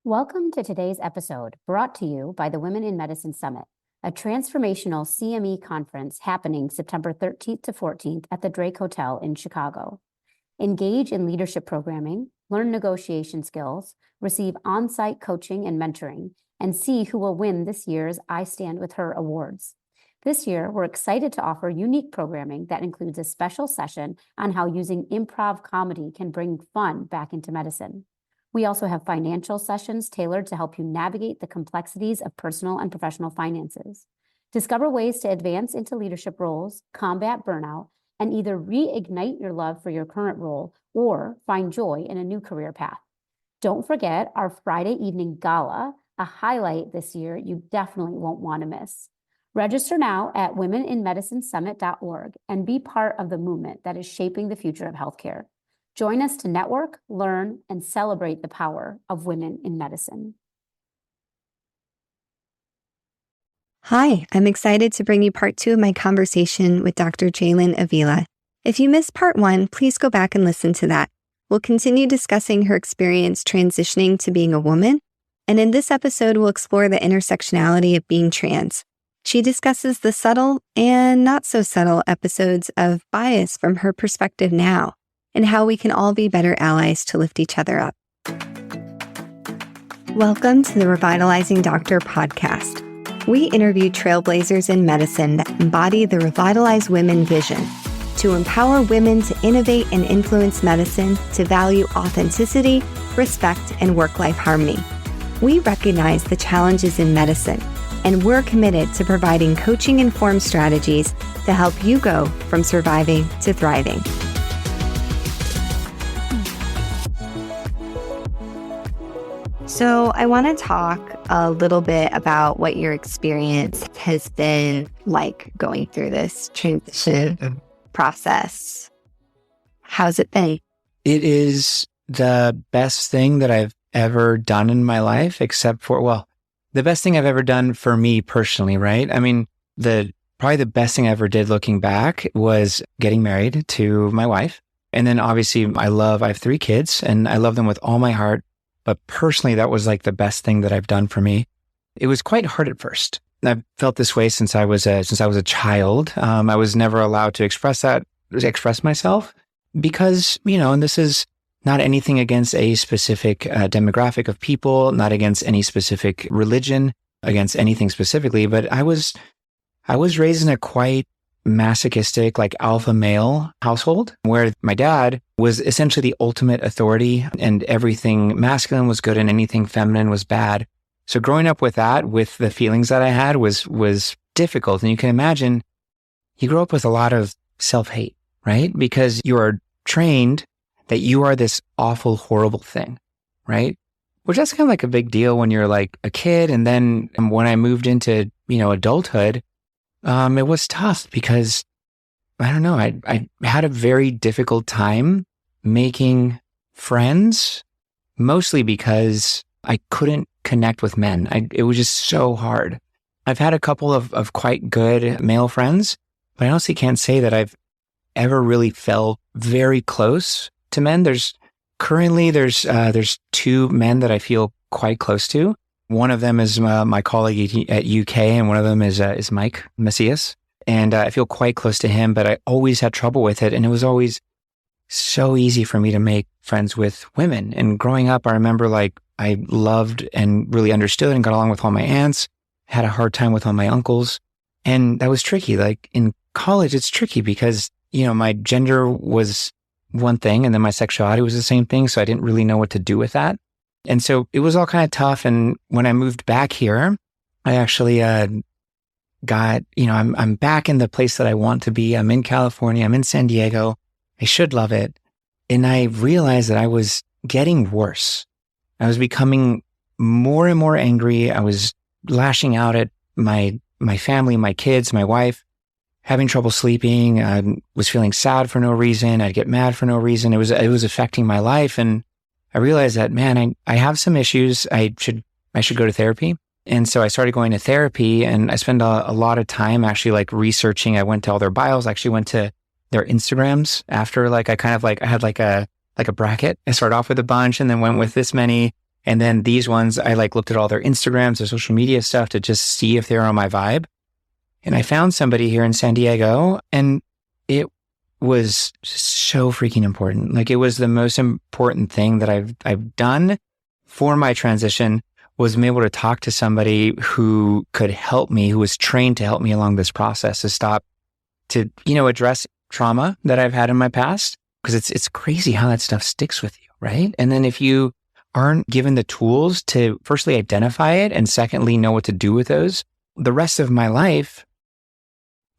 Welcome to today's episode, brought to you by the Women in Medicine Summit, a transformational CME conference happening September 13th to 14th at the Drake Hotel in Chicago. Engage in leadership programming, learn negotiation skills, receive on-site coaching and mentoring, and see who will win this year's I Stand With Her awards. This year, we're excited to offer unique programming that includes a special session on how using improv comedy can bring fun back into medicine. We also have financial sessions tailored to help you navigate the complexities of personal and professional finances. Discover ways to advance into leadership roles, combat burnout, and either reignite your love for your current role or find joy in a new career path. Don't forget our Friday evening gala, a highlight this year you definitely won't want to miss. Register now at womeninmedicinesummit.org and be part of the movement that is shaping the future of healthcare. Join us to network, learn, and celebrate the power of women in medicine. Hi, I'm excited to bring you part 2 of my conversation with Dr. Jailyn Avila. If you missed part 1, please go back and listen to that. We'll continue discussing her experience transitioning to being a woman, and in this episode, we'll explore the intersectionality of being trans. She discusses the subtle and not so subtle episodes of bias from her perspective now, and how we can all be better allies to lift each other up. Welcome to the Revitalizing Doctor podcast. We interview trailblazers in medicine that embody the Revitalize Women vision to empower women to innovate and influence medicine, to value authenticity, respect, and work-life harmony. We recognize the challenges in medicine, and we're committed to providing coaching-informed strategies to help you go from surviving to thriving. So I want to talk a little bit about what your experience has been like going through this transition process. How's it been? It is the best thing that I've ever done in my life, except for, the best thing I've ever done for me personally, right? I mean, probably the best thing I ever did looking back was getting married to my wife. And then obviously I have 3 kids and I love them with all my heart. But personally, that was like the best thing that I've done for me. It was quite hard at first. I've felt this way since I was a child. I was never allowed to express myself because, and this is not anything against a specific demographic of people, not against any specific religion, against anything specifically. But I was raised in a quite masochistic, like alpha male household where my dad was essentially the ultimate authority and everything masculine was good and anything feminine was bad. So growing up with that, with the feelings that I had was difficult. And you can imagine you grow up with a lot of self-hate, right? Because you are trained that you are this awful, horrible thing, right? Which that's kind of like a big deal when you're like a kid. And then when I moved into, adulthood, it was tough because, I don't know, I had a very difficult time making friends, mostly because I couldn't connect with men. It was just so hard. I've had a couple of quite good male friends, but I honestly can't say that I've ever really felt very close to men. There's 2 men that I feel quite close to. One of them is my colleague at UK, and one of them is Mike Macias. And I feel quite close to him, but I always had trouble with it. And it was always so easy for me to make friends with women. And growing up, I remember I loved and really understood and got along with all my aunts, had a hard time with all my uncles. And that was tricky. Like in college, it's tricky because, my gender was one thing and then my sexuality was the same thing. So I didn't really know what to do with that. And so it was all kind of tough. And when I moved back here, I actually I'm back in the place that I want to be. I'm in California. I'm in San Diego. I should love it. And I realized that I was getting worse. I was becoming more and more angry. I was lashing out at my family, my kids, my wife, having trouble sleeping. I was feeling sad for no reason. I'd get mad for no reason. It was affecting my life. And I realized that, man, I have some issues. I should go to therapy. And so I started going to therapy and I spent a lot of time actually researching. I went to all their bios, actually went to their Instagrams after I had a bracket. I started off with a bunch and then went with this many And then these ones, I like looked at all their Instagrams, their social media stuff to just see if they were on my vibe. And I found somebody here in San Diego, and it was so freaking important. Like, it was the most important thing that I've done for my transition, was being able to talk to somebody who could help me, who was trained to help me along this process to address trauma that I've had in my past. Because it's crazy how that stuff sticks with you, right? And then if you aren't given the tools to firstly identify it and secondly know what to do with those, the rest of my life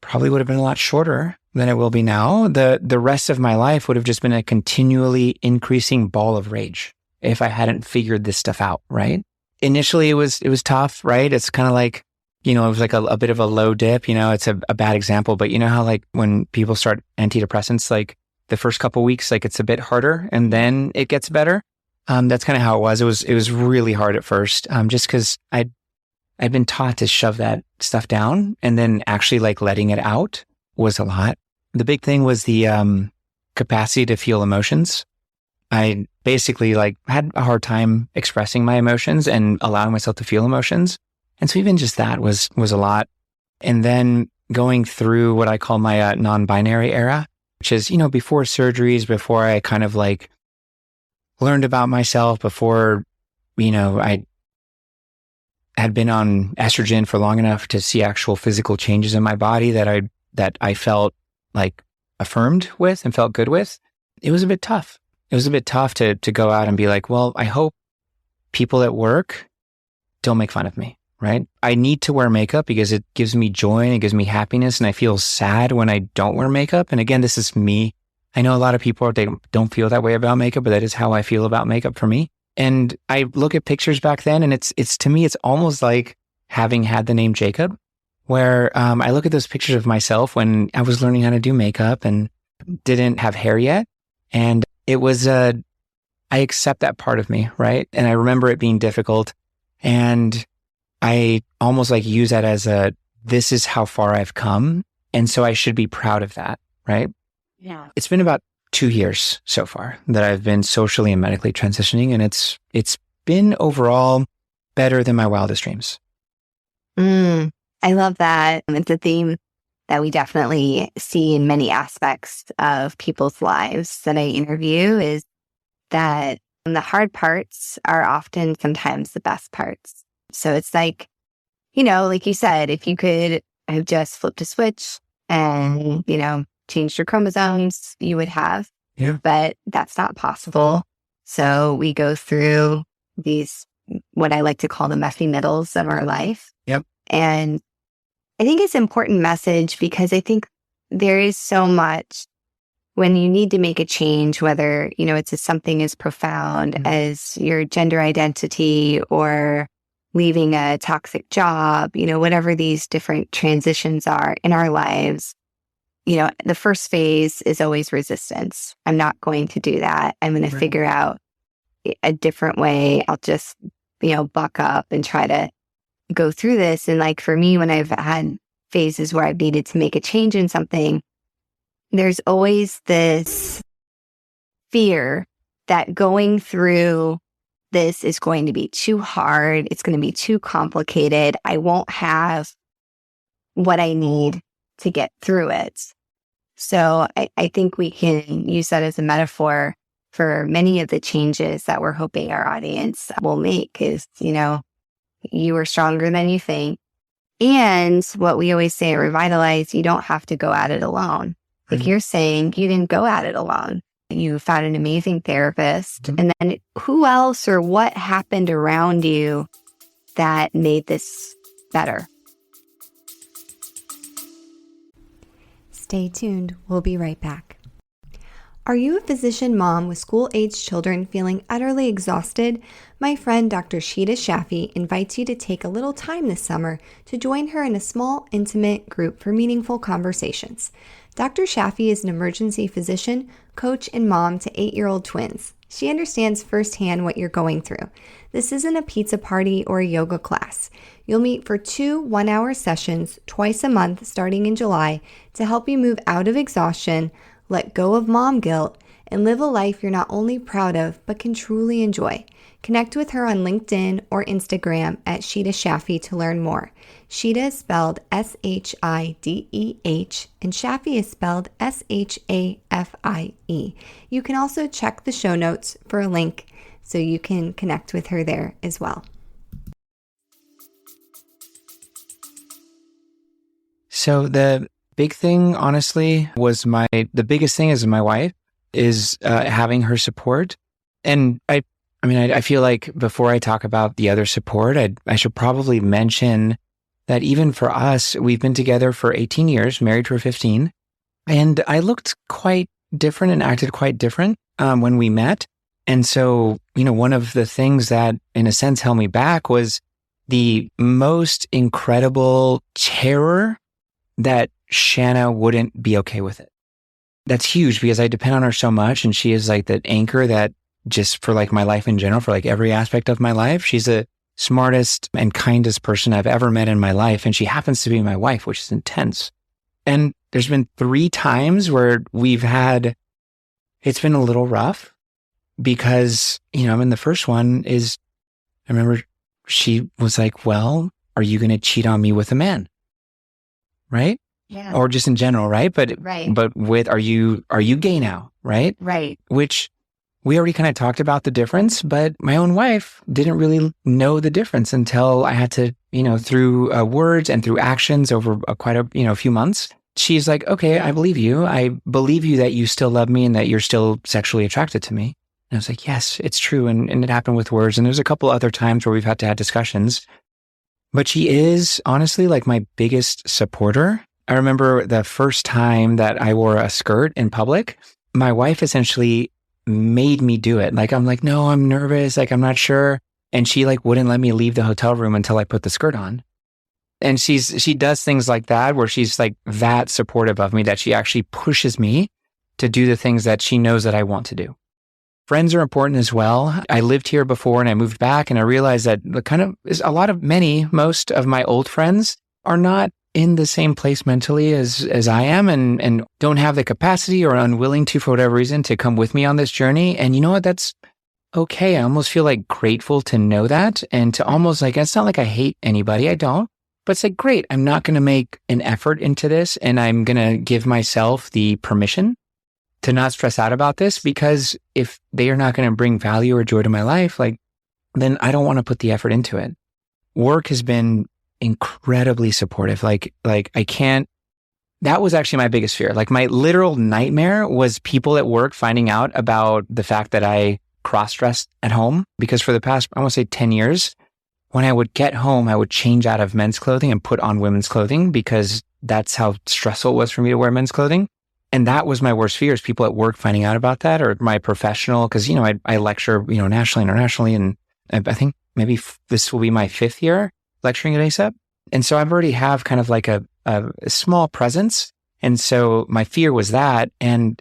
probably would have been a lot shorter than it will be now. The rest of my life would have just been a continually increasing ball of rage if I hadn't figured this stuff out, right? Initially, it was tough, right? It's kind of like, it was like a bit of a low dip, it's a bad example, but you know how like when people start antidepressants, like the first couple of weeks, like it's a bit harder and then it gets better. That's kind of how it was. It was really hard at first, just because I'd been taught to shove that stuff down, and then actually like letting it out was a lot. The big thing was the capacity to feel emotions. I basically like had a hard time expressing my emotions and allowing myself to feel emotions. And so even just that was a lot. And then going through what I call my non-binary era, which is, before surgeries, before I kind of like learned about myself, before, I had been on estrogen for long enough to see actual physical changes in my body that I felt like affirmed with and felt good with. It was a bit tough. It was a bit tough to go out and be like, well, I hope people at work don't make fun of me, right? I need to wear makeup because it gives me joy and it gives me happiness, and I feel sad when I don't wear makeup. And again, this is me. I know a lot of people, they don't feel that way about makeup, but that is how I feel about makeup for me. And I look at pictures back then, and it's to me, it's almost like having had the name Jacob, where I look at those pictures of myself when I was learning how to do makeup and didn't have hair yet. And it was, I accept that part of me, right? And I remember it being difficult. And I almost like use that as this is how far I've come. And so I should be proud of that, right? Yeah. It's been about 2 years so far that I've been socially and medically transitioning. And it's been overall better than my wildest dreams. I love that. It's a theme that we definitely see in many aspects of people's lives that I interview, is that the hard parts are often sometimes the best parts. So it's like, like you said, if you could have just flipped a switch and, changed your chromosomes, you would have. Yeah. But that's not possible. So we go through these, what I like to call the messy middles of our life. Yep. And I think it's an important message, because I think there is so much when you need to make a change, whether, it's something as profound as your gender identity or leaving a toxic job, whatever these different transitions are in our lives. The first phase is always resistance. I'm not going to do that. I'm going to figure out a different way. I'll just, buck up and try to go through this. And like for me, when I've had phases where I've needed to make a change in something, there's always this fear that going through this is going to be too hard. It's going to be too complicated. I won't have what I need to get through it. So I think we can use that as a metaphor for many of the changes that we're hoping our audience will make is, you are stronger than you think. And what we always say at Revitalize, you don't have to go at it alone. Like you're saying, you didn't go at it alone. You found an amazing therapist. And then who else or what happened around you that made this better? Stay tuned. We'll be right back. Are you a physician mom with school-aged children feeling utterly exhausted? My friend Dr. Sheeta Shaffi invites you to take a little time this summer to join her in a small, intimate group for meaningful conversations. Dr. Shaffi is an emergency physician, coach, and mom to 8-year-old twins. She understands firsthand what you're going through. This isn't a pizza party or a yoga class. You'll meet for 2 one-hour sessions twice a month starting in July to help you move out of exhaustion, let go of mom guilt, and live a life you're not only proud of, but can truly enjoy. Connect with her on LinkedIn or Instagram at Sheeta Shafie to learn more. Sheeta is spelled Shideh, and Shafie is spelled Shafie. You can also check the show notes for a link so you can connect with her there as well. So the big thing, honestly, was the biggest thing is my wife is having her support. And I feel like before I talk about the other support, I should probably mention that even for us, we've been together for 18 years, married for 15. And I looked quite different and acted quite different when we met. And so, one of the things that in a sense held me back was the most incredible terror that Shanna wouldn't be okay with it. That's huge because I depend on her so much. And she is like that anchor that just for like my life in general, for like every aspect of my life, she's the smartest and kindest person I've ever met in my life. And she happens to be my wife, which is intense. And there's been 3 times where it's been a little rough because, the first one is, I remember she was like, well, are you going to cheat on me with a man? Right? Yeah. Or just in general, right? But with, are you gay now? Right? Right. Which we already kind of talked about the difference, but my own wife didn't really know the difference until I had to, through words and through actions over quite a few months. She's like, okay, I believe you. I believe you that you still love me and that you're still sexually attracted to me. And I was like, yes, it's true. And it happened with words. And there's a couple other times where we've had to have discussions, but she is honestly like my biggest supporter. I remember the first time that I wore a skirt in public, my wife essentially made me do it. Like, I'm like, no, I'm nervous. Like, I'm not sure. And she like wouldn't let me leave the hotel room until I put the skirt on. And she does things like that, where she's like that supportive of me that she actually pushes me to do the things that she knows that I want to do. Friends are important as well. I lived here before and I moved back and I realized that most of my old friends are not in the same place mentally as I am and don't have the capacity or unwilling to, for whatever reason, to come with me on this journey. And you know what? That's okay. I almost feel like grateful to know that and to almost like, it's not like I hate anybody. I don't, but it's like, great. I'm not going to make an effort into this and I'm going to give myself the permission to not stress out about this, because if they are not going to bring value or joy to my life, like, then I don't want to put the effort into it. Work has been incredibly supportive. Like that was actually my biggest fear. Like my literal nightmare was people at work finding out about the fact that I cross-dressed at home, because for the past, I want to say 10 years, when I would get home, I would change out of men's clothing and put on women's clothing because that's how stressful it was for me to wear men's clothing. And that was my worst fear, is people at work finding out about that, or my professional, because, I lecture, nationally, internationally, and I think maybe this will be my 5th year lecturing at ASAP. And so I've already have kind of like a small presence. And so my fear was that. And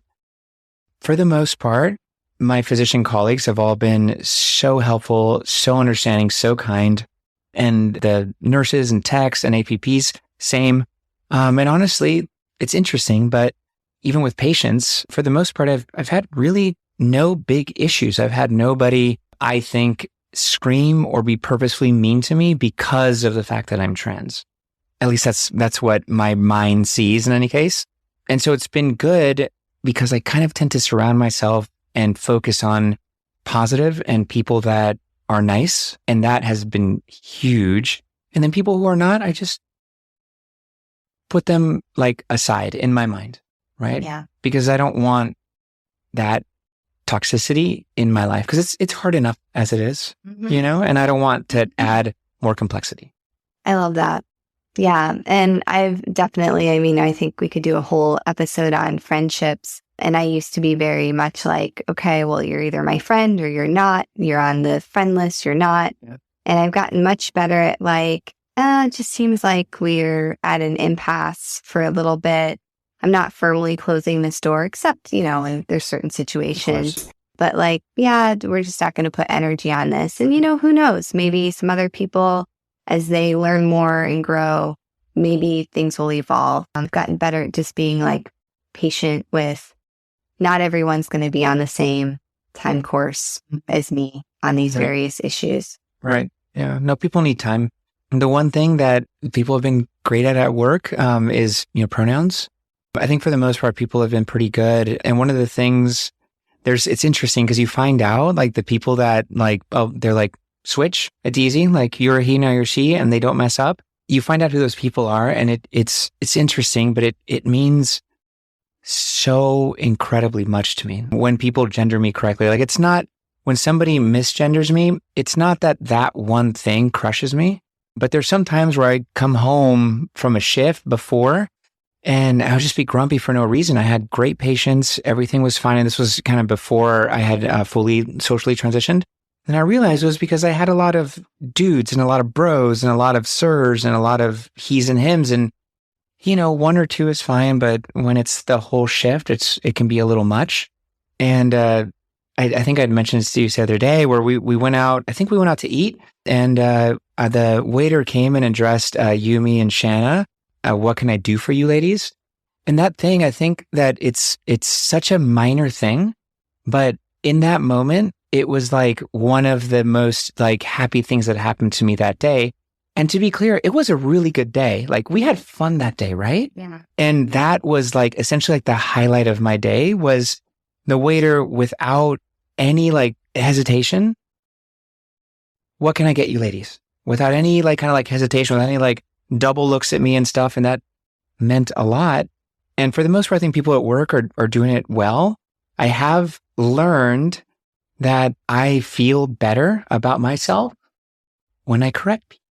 for the most part, my physician colleagues have all been so helpful, so understanding, so kind. And the nurses and techs and APPs, same. And honestly, it's interesting, but even with patients, for the most part, I've had really no big issues. I've had nobody, I think, scream or be purposefully mean to me because of the fact that I'm trans. At least that's what my mind sees in any case. And so it's been good because I kind of tend to surround myself and focus on positive and people that are nice. And that has been huge. And then people who are not, I just put them like aside in my mind, right? Yeah. Because I don't want that toxicity in my life, because it's hard enough as it is, and I don't want to add more complexity. I love that. Yeah. And I've definitely, I think we could do a whole episode on friendships. And I used to be very much like, okay, well, you're either my friend or you're not. You're on the friend list, you're not. Yeah. And I've gotten much better at like, it just seems like we're at an impasse for a little bit. I'm not firmly closing this door, except, in there's certain situations. But like, yeah, we're just not going to put energy on this. And, who knows? Maybe some other people, as they learn more and grow, maybe things will evolve. I've gotten better at just being like patient with, not everyone's going to be on the same time course as me on these various issues. Right. Yeah. No, people need time. The one thing that people have been great at work is, pronouns. I think for the most part, people have been pretty good. And one of the things it's interesting because you find out like the people that they're like, switch, it's easy. Like you're a he, now you're she, and they don't mess up. You find out who those people are. And it's interesting, but it means so incredibly much to me when people gender me correctly. Like it's not, when somebody misgenders me, it's not that one thing crushes me. But there's some times where I come home from a shift before and I would just be grumpy for no reason. I had great patience. Everything was fine. And this was kind of before I had fully socially transitioned. And I realized it was because I had a lot of dudes and a lot of bros and a lot of sirs and a lot of he's and hims. And, one or two is fine. But when it's the whole shift, it can be a little much. And I think I'd mentioned this to you the other day where we went out, I think we went out to eat. And the waiter came in and addressed Yumi and Shanna. What can I do for you ladies? And that thing, I think that it's such a minor thing, but in that moment, it was like one of the most like happy things that happened to me that day. And to be clear, it was a really good day. Like we had fun that day, right? Yeah. And that was like essentially like the highlight of my day was the waiter without any like hesitation. What can I get you ladies? Without any like kind of like hesitation, without any like double looks at me and stuff. And that meant a lot. And for the most part, I think people at work are doing it well. I have learned that I feel better about myself when I correct people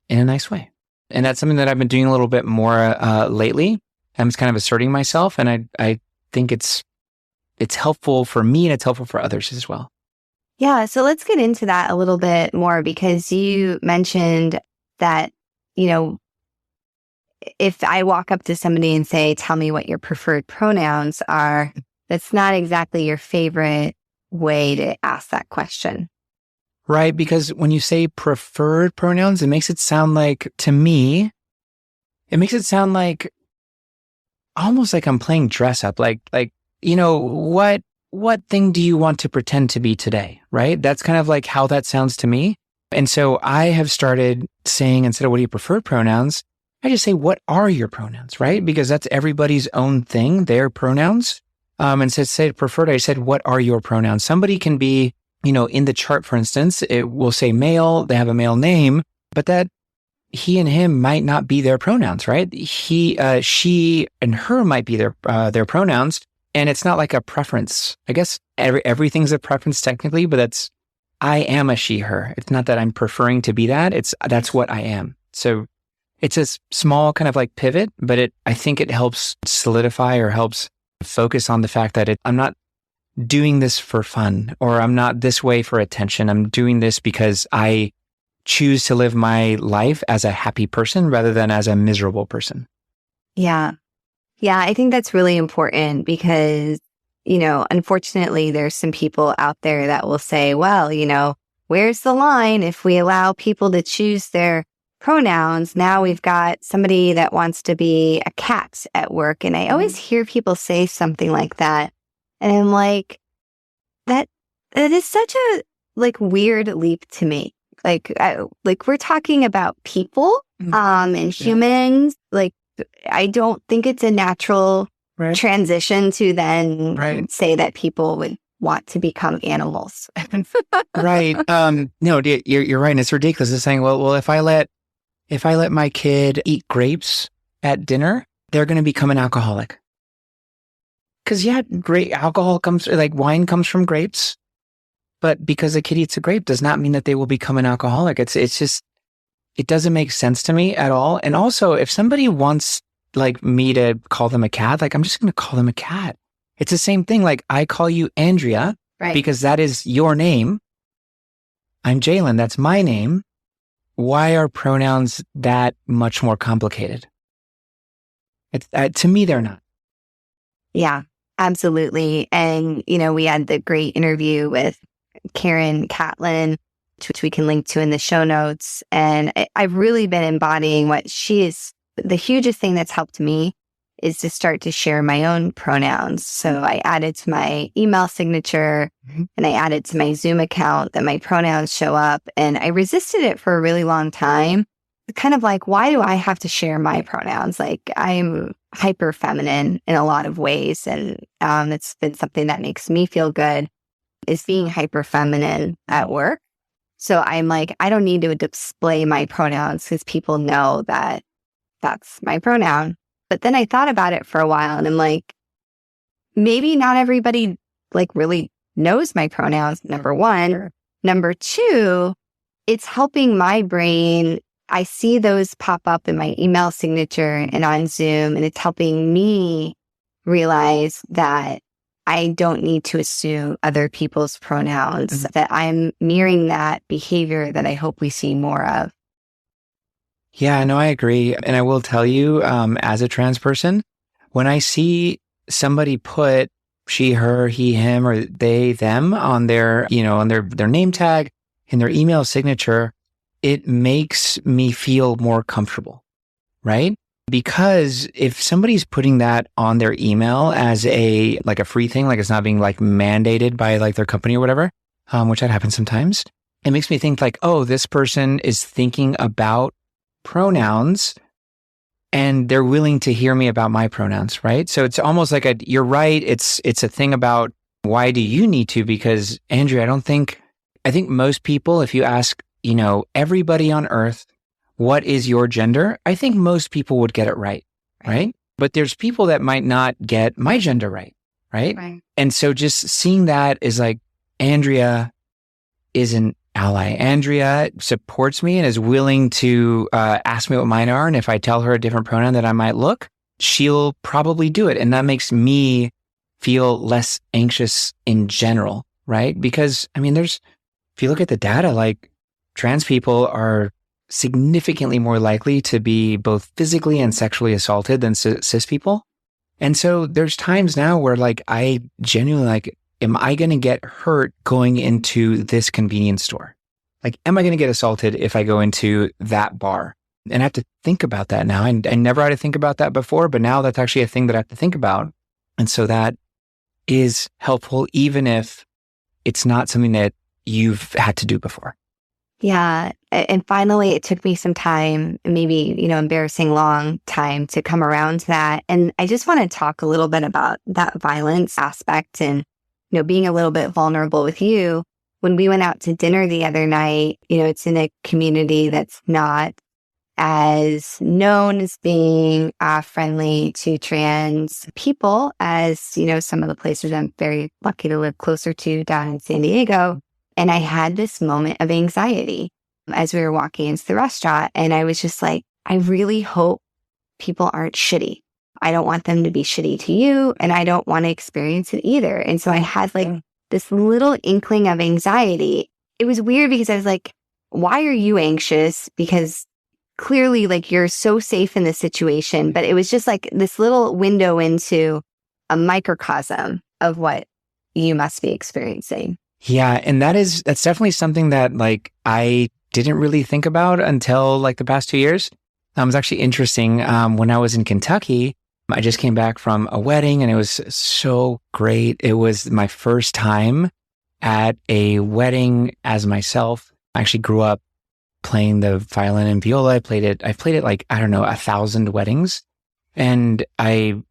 in a nice way. And that's something that I've been doing a little bit more lately. I'm just kind of asserting myself. And I think it's helpful for me and it's helpful for others as well. Yeah. So let's get into that a little bit more because you mentioned that, if I walk up to somebody and say, tell me what your preferred pronouns are, that's not exactly your favorite way to ask that question. Right. Because when you say preferred pronouns, it makes it sound like, to me, it makes it sound like almost like I'm playing dress up. Like, what thing do you want to pretend to be today? Right. That's kind of like how that sounds to me. And so I have started saying, instead of what are your preferred pronouns, I just say, what are your pronouns? Right. Because that's everybody's own thing, their pronouns. And so say preferred, I said, what are your pronouns? Somebody can be, in the chart, for instance, it will say male, they have a male name, but that he and him might not be their pronouns, right? He, she, and her might be their pronouns. And it's not like a preference. I guess everything's a preference technically, but I am a she, her. It's not that I'm preferring to be that. That's what I am. So it's a small kind of like pivot, but I think it helps solidify or helps focus on the fact that I'm not doing this for fun, or I'm not this way for attention. I'm doing this because I choose to live my life as a happy person rather than as a miserable person. Yeah. Yeah, I think that's really important because, unfortunately, there's some people out there that will say, well, where's the line? If we allow people to choose their pronouns, now we've got somebody that wants to be a cat at work. And I always hear people say something like that. And I'm like, that is such a weird leap to me. We're talking about people and humans. I don't think it's a natural transition to then say that people would want to become animals. Right. No, you're right. And it's ridiculous. It's saying, well, if I let my kid eat grapes at dinner, they're going to become an alcoholic. Because great alcohol wine comes from grapes, but because a kid eats a grape does not mean that they will become an alcoholic. It's just, it doesn't make sense to me at all. And also, if somebody wants me to call them a cat, I'm just going to call them a cat. It's the same thing. I call you Andrea because that is your name. I'm Jailyn. That's my name. Why are pronouns that much more complicated? To me, they're not. Yeah, absolutely. And, we had the great interview with Karen Catlin, which we can link to in the show notes. And I've really been embodying what she is. The hugest thing that's helped me is to start to share my own pronouns. So I added to my email signature and I added to my Zoom account that my pronouns show up. And I resisted it for a really long time. Kind of like, why do I have to share my pronouns? Like, I'm hyper feminine in a lot of ways. And it's been something that makes me feel good, is being hyper feminine at work. So I'm like, I don't need to display my pronouns because people know that that's my pronoun. But then I thought about it for a while and I'm like, maybe not everybody like really knows my pronouns, number one. Number two, it's helping my brain. I see those pop up in my email signature and on Zoom, and it's helping me realize that I don't need to assume other people's pronouns, that I'm mirroring that behavior that I hope we see more of. Yeah, no, I agree. And I will tell you, as a trans person, when I see somebody put she, her, he, him, or they, them on their, on their name tag, in their email signature, it makes me feel more comfortable, right? Because if somebody's putting that on their email as a free thing, like it's not being like mandated by like their company or whatever, which that happens sometimes, it makes me think like, oh, this person is thinking about pronouns and they're willing to hear me about my pronouns, right? So it's almost like you're right. It's a thing about why do you need to? Because Andrea, I think most people, if you ask, everybody on earth, what is your gender? I think most people would get it right? But there's people that might not get my gender right? And so just seeing that is like, Andrea is an ally. Andrea supports me and is willing to ask me what mine are. And if I tell her a different pronoun that I might look, she'll probably do it. And that makes me feel less anxious in general, right? Because, if you look at the data, like trans people are significantly more likely to be both physically and sexually assaulted than cis people. And so there's times now where like I genuinely am I going to get hurt going into this convenience store? Like, am I going to get assaulted if I go into that bar? And I have to think about that now. I never had to think about that before, but now that's actually a thing that I have to think about. And so that is helpful, even if it's not something that you've had to do before. Yeah. And finally, it took me some time, maybe, embarrassing long time to come around to that. And I just want to talk a little bit about that violence aspect and, being a little bit vulnerable with you. When we went out to dinner the other night, it's in a community that's not as known as being friendly to trans people as, some of the places I'm very lucky to live closer to down in San Diego. And I had this moment of anxiety as we were walking into the restaurant. And I was just like, I really hope people aren't shitty. I don't want them to be shitty to you. And I don't want to experience it either. And so I had like this little inkling of anxiety. It was weird because I was like, why are you anxious? Because clearly like you're so safe in this situation. But it was just like this little window into a microcosm of what you must be experiencing. Yeah. And that's definitely something that like I didn't really think about until like the past 2 years. It was actually interesting. When I was in Kentucky, I just came back from a wedding and it was so great. It was my first time at a wedding as myself. I actually grew up playing the violin and viola. I've played it like, 1,000 weddings. And I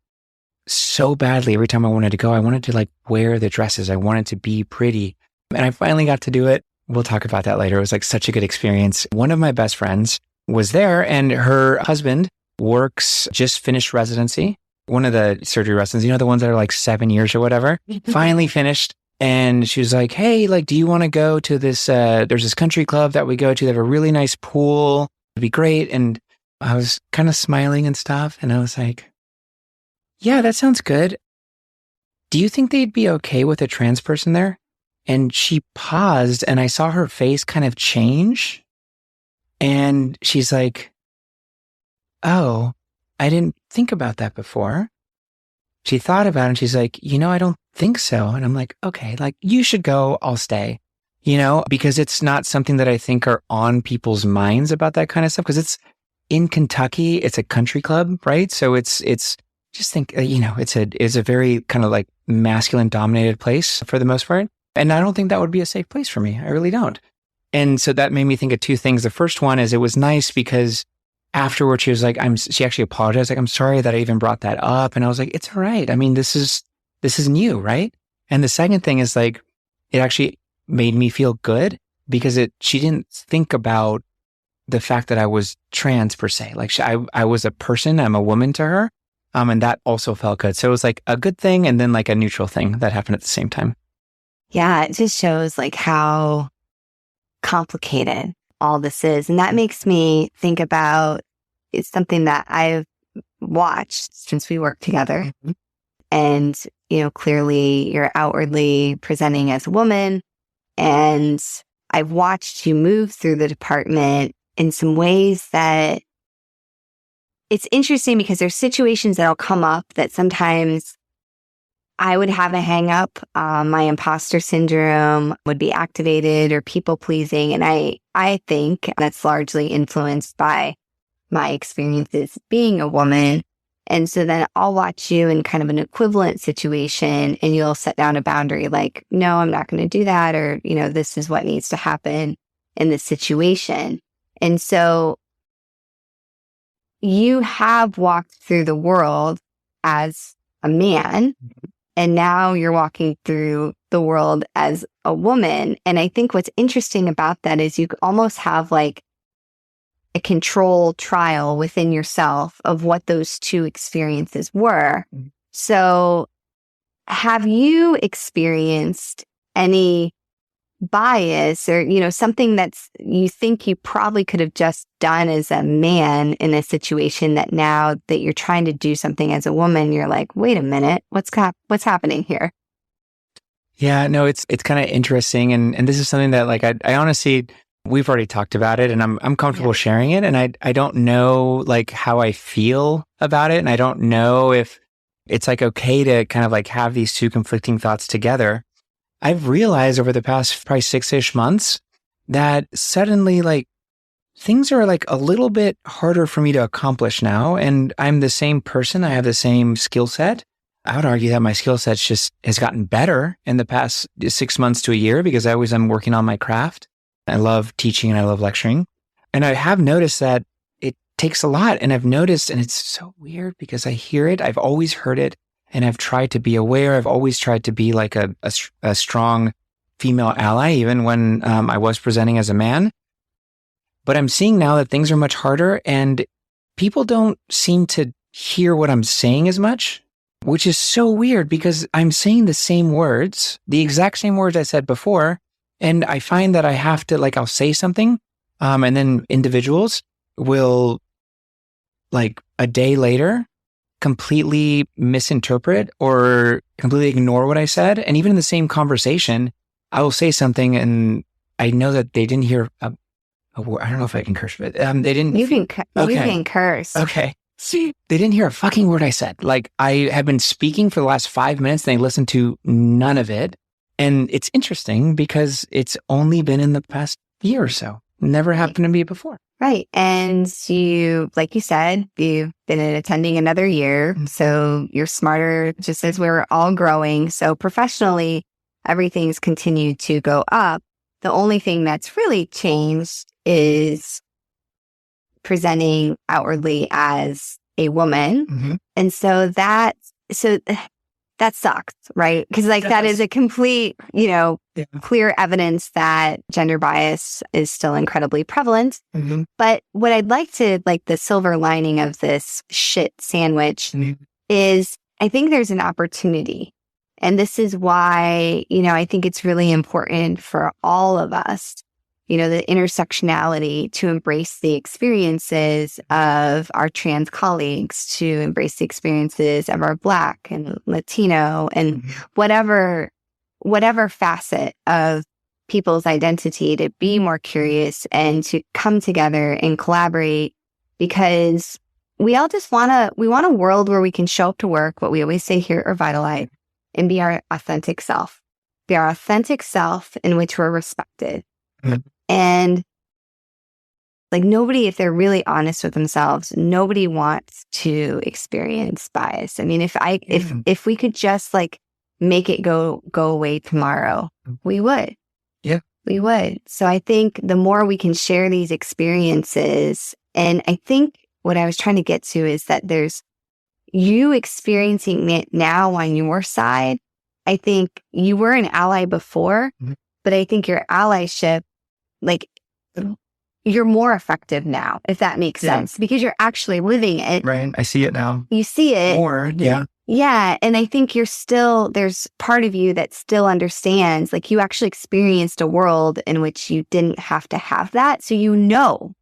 so badly, every time I wanted to go, I wanted to like wear the dresses. I wanted to be pretty. And I finally got to do it. We'll talk about that later. It was like such a good experience. One of my best friends was there and her husband just finished residency. One of the surgery residencies, the ones that are like 7 years or whatever, finally finished. And she was like, hey, like, do you want to go to this, there's this country club that we go to. They have a really nice pool. It'd be great. And I was kind of smiling and stuff. And I was like, yeah, that sounds good. Do you think they'd be okay with a trans person there? And she paused and I saw her face kind of change. And she's like, oh, I didn't think about that before. She thought about it and she's like, I don't think so. And I'm like, okay, like you should go, I'll stay, because it's not something that I think are on people's minds about that kind of stuff. Because it's in Kentucky, it's a country club, right? So it's just think, it's a very kind of like masculine dominated place for the most part. And I don't think that would be a safe place for me. I really don't. And so that made me think of two things. The first one is it was nice because afterwards she was like, she actually apologized. Like, I'm sorry that I even brought that up. And I was like, it's all right. I mean, this is new, right? And the second thing is like, it actually made me feel good because she didn't think about the fact that I was trans per se. Like I was a person, I'm a woman to her. And that also felt good. So it was like a good thing and then like a neutral thing that happened at the same time. Yeah, it just shows like how complicated all this is. And that makes me think about it's something that I've watched since we worked together. Mm-hmm. And, clearly you're outwardly presenting as a woman. And I've watched you move through the department in some ways that it's interesting because there's situations that'll come up that sometimes I would have a hang up. My imposter syndrome would be activated or people pleasing. And I think that's largely influenced by my experiences being a woman. And so then I'll watch you in kind of an equivalent situation and you'll set down a boundary like, no, I'm not going to do that. Or, this is what needs to happen in this situation. And so you have walked through the world as a man. And now you're walking through the world as a woman. And I think what's interesting about that is you almost have like a control trial within yourself of what those two experiences were. Mm-hmm. So have you experienced any bias or, something that's you think you probably could have just done as a man in a situation that now that you're trying to do something as a woman, you're like, wait a minute, what's happening here? Yeah, no, it's kind of interesting. And this is something that like, I honestly, we've already talked about it and I'm comfortable sharing it. And I don't know like how I feel about it. And I don't know if it's like, okay to kind of like have these two conflicting thoughts together. I've realized over the past probably 6-ish months that suddenly like things are like a little bit harder for me to accomplish now. And I'm the same person. I have the same skill set. I would argue that my skill set just has gotten better in the past 6 months to a year because I'm working on my craft. I love teaching and I love lecturing. And I have noticed that it takes a lot. And I've noticed, and it's so weird because I hear it. I've always heard it. And I've tried to be aware. I've always tried to be like a strong female ally, even when I was presenting as a man. But I'm seeing now that things are much harder and people don't seem to hear what I'm saying as much, which is so weird because I'm saying the same words, the exact same words I said before. And I find that I have to like, I'll say something and then individuals will like a day later completely misinterpret or completely ignore what I said. And even in the same conversation, I will say something and I know that they didn't hear a word. I don't know if I can curse, but they didn't. You can curse. Okay. See, they didn't hear a fucking word I said. Like I have been speaking for the last 5 minutes and they listened to none of it. And it's interesting because it's only been in the past year or so. Never happened to me before. Right. And you, like you said, you've been attending another year. So you're smarter just as we're all growing. So professionally, everything's continued to go up. The only thing that's really changed is presenting outwardly as a woman. Mm-hmm. And so that sucks, right? Because like that is a complete, clear evidence that gender bias is still incredibly prevalent. Mm-hmm. But what I'd like to, like the silver lining of this shit sandwich is I think there's an opportunity. And this is why, I think it's really important for all of us, the intersectionality to embrace the experiences of our trans colleagues, to embrace the experiences of our Black and Latino and whatever facet of people's identity, to be more curious and to come together and collaborate, because we all just want a world where we can show up to work, what we always say here at Revitalize, and be our authentic self. Be our authentic self in which we're respected. Mm-hmm. And Like nobody, if they're really honest with themselves, nobody wants to experience bias. I mean, if we could just like make it go away tomorrow, we would. Yeah. We would. So I think the more we can share these experiences, and I think what I was trying to get to is that there's you experiencing it now on your side. I think you were an ally before, but I think your allyship, like, you're more effective now, if that makes sense, because you're actually living it. Right. I see it now. You see it. More. Yeah. Yeah. And I think there's part of you that still understands, like you actually experienced a world in which you didn't have to have that. So you know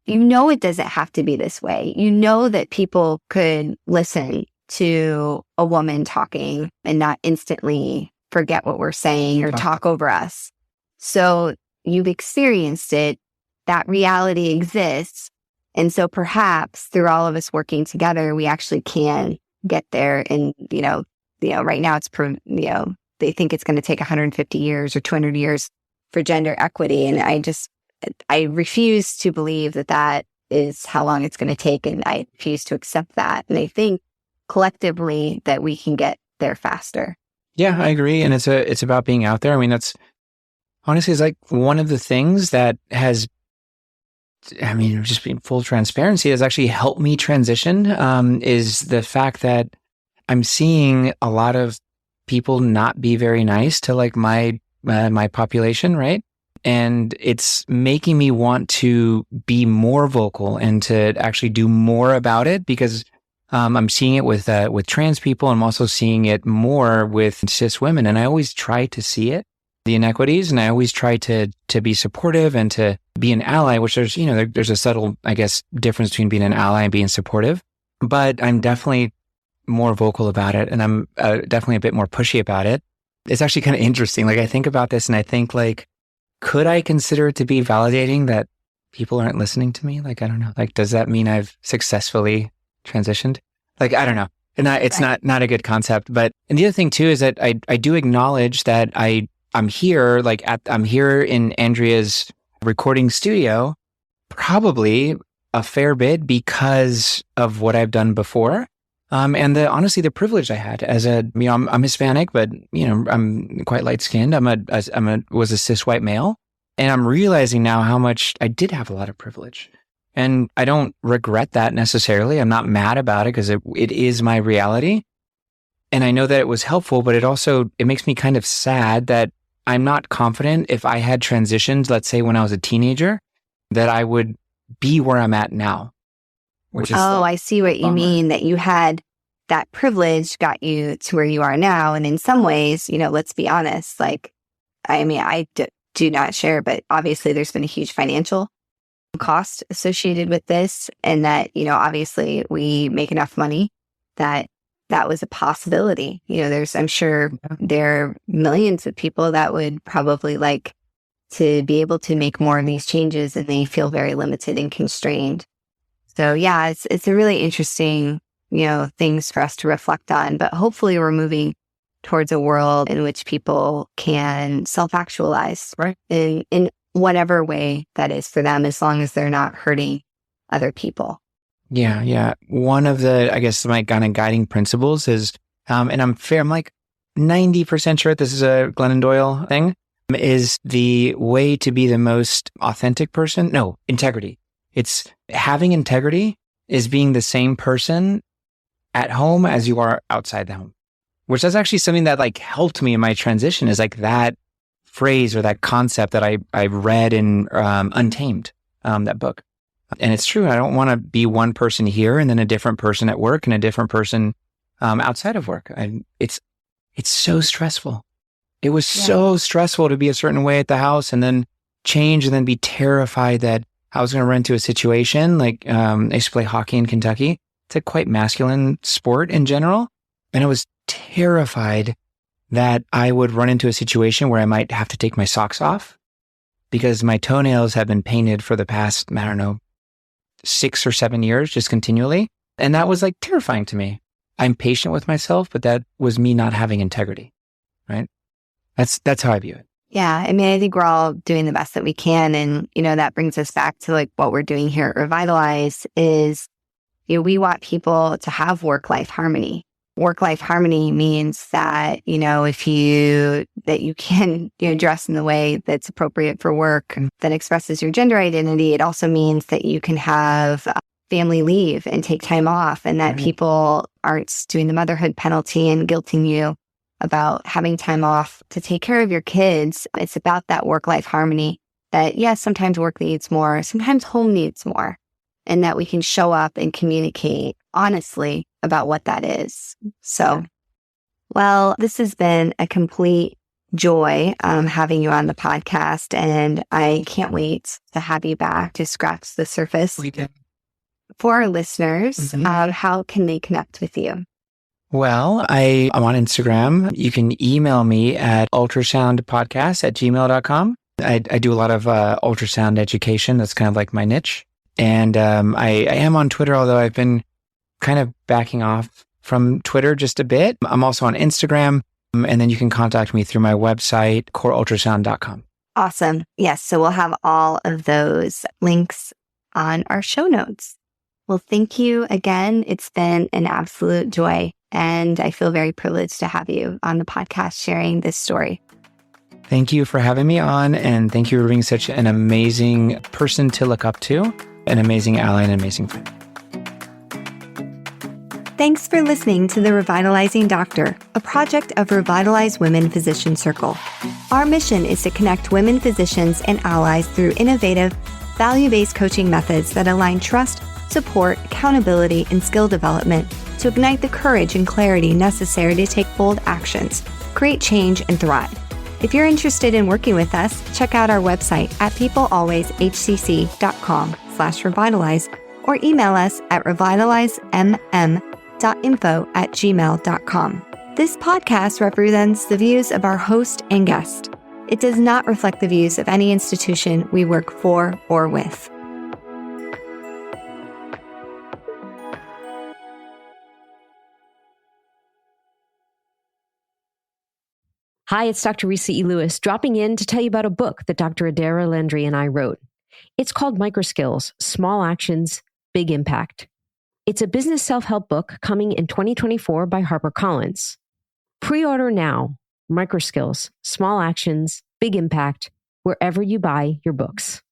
it doesn't have to be this way. You know that people could listen to a woman talking and not instantly forget what we're saying or talk over us. So you've experienced it. That reality exists. And so perhaps through all of us working together, we actually can get there. And, right now it's, they think it's going to take 150 years or 200 years for gender equity. And I refuse to believe that is how long it's going to take. And I refuse to accept that. And I think collectively that we can get there faster. Yeah, I agree. And it's about being out there. I mean, that's honestly is like one of the things that has, just being full transparency, has actually helped me transition, is the fact that I'm seeing a lot of people not be very nice to like my population, right? And it's making me want to be more vocal and to actually do more about it, because I'm seeing it with trans people. I'm also seeing it more with cis women, and I always try to see it, the inequities, and I always try to be supportive and to be an ally, which there's a subtle, I guess, difference between being an ally and being supportive. But I'm definitely more vocal about it, and I'm definitely a bit more pushy about it. It's actually kind of interesting. Like I think about this and I think like, could I consider it to be validating that people aren't listening to me? Like, I don't know. Like, does that mean I've successfully transitioned? Like, I don't know. And it's not a good concept. But, and the other thing too, is that I do acknowledge that I'm here, I'm here in Andrea's recording studio, probably a fair bit because of what I've done before. And honestly, the privilege I had as I'm Hispanic, but I'm quite light skinned. Was a cis white male, and I'm realizing now how much I did have a lot of privilege, and I don't regret that necessarily. I'm not mad about it because it is my reality, and I know that it was helpful. But it makes me kind of sad that I'm not confident if I had transitioned, let's say when I was a teenager, that I would be where I'm at now. I see what you mean, that you had that privilege got you to where you are now. And in some ways, let's be honest, I do not share, but obviously there's been a huge financial cost associated with this. And that, obviously we make enough money that was a possibility. I'm sure there are millions of people that would probably like to be able to make more of these changes, and they feel very limited and constrained. So yeah, it's a really interesting, things for us to reflect on, but hopefully we're moving towards a world in which people can self-actualize, right, in whatever way that is for them, as long as they're not hurting other people. Yeah. One of the, I guess, my kind of guiding principles is, and I'm like 90% sure this is a Glennon Doyle thing, is the way to be the most authentic person. No, integrity. It's having integrity is being the same person at home as you are outside the home, which is actually something that like helped me in my transition, is like that phrase or that concept that I read in Untamed, that book. And it's true. I don't want to be one person here and then a different person at work and a different person outside of work. It's so stressful. It was so stressful to be a certain way at the house and then change and then be terrified that I was going to run into a situation like I used to play hockey in Kentucky. It's a quite masculine sport in general. And I was terrified that I would run into a situation where I might have to take my socks off because my toenails have been painted for the past, 6 or 7 years, just continually. And that was like terrifying to me. I'm patient with myself, but that was me not having integrity, right? That's how I view it. Yeah, I mean, I think we're all doing the best that we can. And, that brings us back to like what we're doing here at Revitalize is, we want people to have work-life harmony. Work-life harmony means that, that you can, dress in the way that's appropriate for work that expresses your gender identity. It also means that you can have family leave and take time off, and that people aren't doing the motherhood penalty and guilting you about having time off to take care of your kids. It's about that work-life harmony that, yes, sometimes work needs more, sometimes home needs more, and that we can show up and communicate honestly about what that is. So, well, this has been a complete joy having you on the podcast, and I can't wait to have you back to scratch the surface. For our listeners, how can they connect with you? Well, I'm on Instagram. You can email me at ultrasoundpodcast@gmail.com. I do a lot of ultrasound education. That's kind of like my niche. And I am on Twitter, although I've been kind of backing off from Twitter just a bit. I'm also on Instagram. And then you can contact me through my website, coreultrasound.com. Awesome. Yes. So we'll have all of those links on our show notes. Well, thank you again. It's been an absolute joy. And I feel very privileged to have you on the podcast sharing this story. Thank you for having me on. And thank you for being such an amazing person to look up to, an amazing ally, and an amazing friend. Thanks for listening to The Revitalizing Doctor, a project of Revitalize Women Physician Circle. Our mission is to connect women physicians and allies through innovative, value-based coaching methods that align trust, support, accountability, and skill development to ignite the courage and clarity necessary to take bold actions, create change, and thrive. If you're interested in working with us, check out our website at peoplealwayshcc.com/revitalize or email us at revitalizemm.info@gmail.com. This podcast represents the views of our host and guest. It does not reflect the views of any institution we work for or with. Hi, it's Dr. Risa E. Lewis, dropping in to tell you about a book that Dr. Adara Landry and I wrote. It's called Microskills, Small Actions, Big Impact. It's a business self-help book coming in 2024 by HarperCollins. Pre-order now. Microskills, Small Actions, Big Impact, wherever you buy your books.